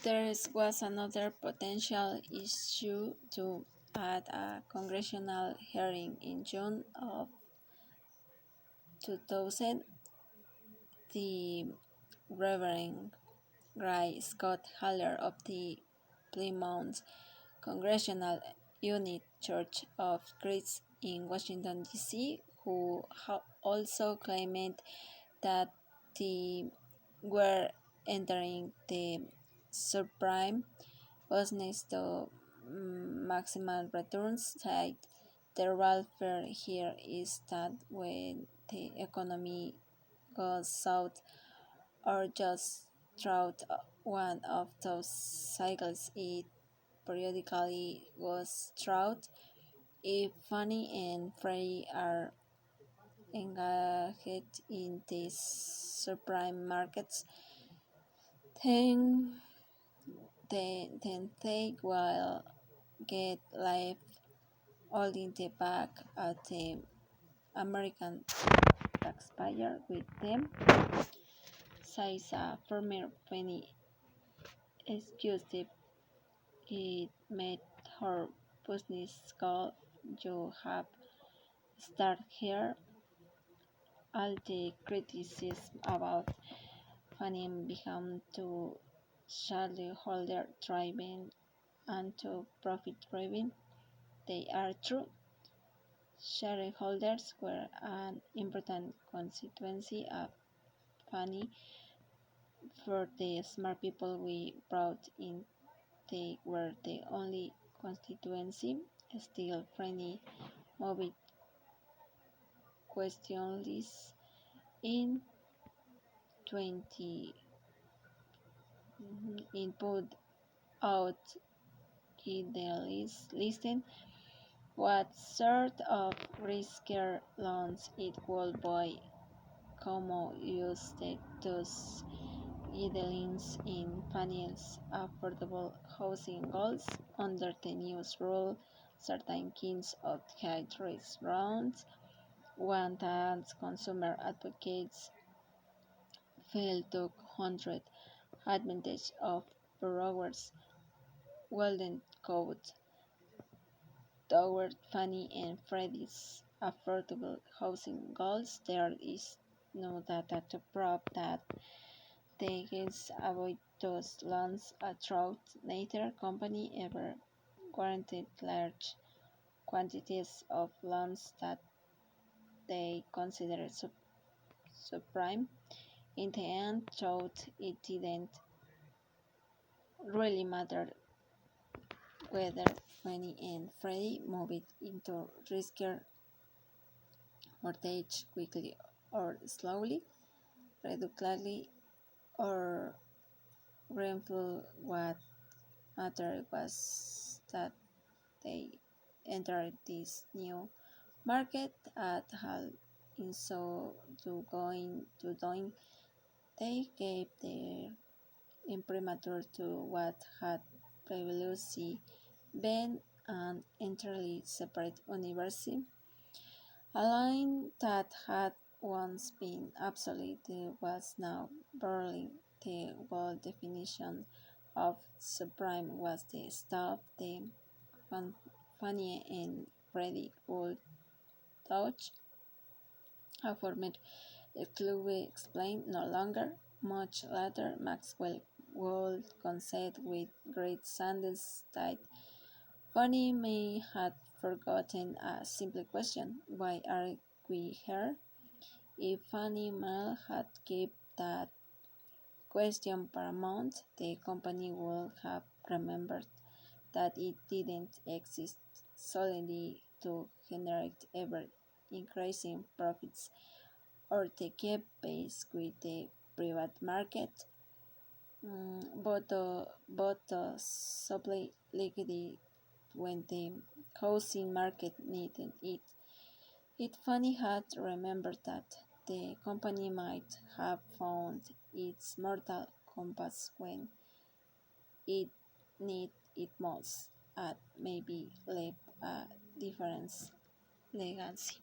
There was another potential issue to at a congressional hearing in June of 2000. The Reverend Guy Scott Haller of the Plymouth Congressional Unit Church of Christ in Washington, D.C., who also claimed that the were entering the subprime business to maximum returns, said the real fear here is that when the economy goes south or just throughout one of those cycles it periodically goes through, if Fannie and Freddie are engaged in these subprime markets, then, then they will get left holding the bag at the American taxpayer with them, says a former Fannie executive. It made her business call. You have started here. All the criticism about Fannie become to shareholder driven and to profit driven. They are true. Shareholders were an important constituency of Fannie. For the smart people we brought in, they were the only constituency. Still, Fannie moved questionless in 20 input out the listen what sort of riskier loans it would buy, como use those guidelines in Fannie's affordable housing goals. Under the new rule, certain kinds of high-risk loans, one that consumer advocates feel took 100 advantage of borrowers' golden code toward Fannie and Freddie's affordable housing goals. There is no data to prove that they avoid those loans. A throughout neither company ever guaranteed large quantities of loans that they considered subprime. In the end, thought it didn't really matter whether Fannie and Freddie moved into riskier mortgage quickly or slowly, reluctantly or grateful. What mattered was that they entered this new market at all. In so doing, they gave their imprimatur to what had previously been an entirely separate universe, a line that had once been obsolete was now blurring. The world definition of subprime was the stuff the Fannie and Freddie would touch. A former exclusively explained no longer. Much later, Maxwell would concede with great sadness that Fannie may have forgotten a simple question: why are we here? If Fannie Mae had kept that question paramount, the company would have remembered that it didn't exist solely to generate ever increasing profits or to keep pace with the private market, but supply liquidity when the housing market needed it. It funny had remembered that the company might have found its mortal compass when it needed it most, and maybe left a different legacy.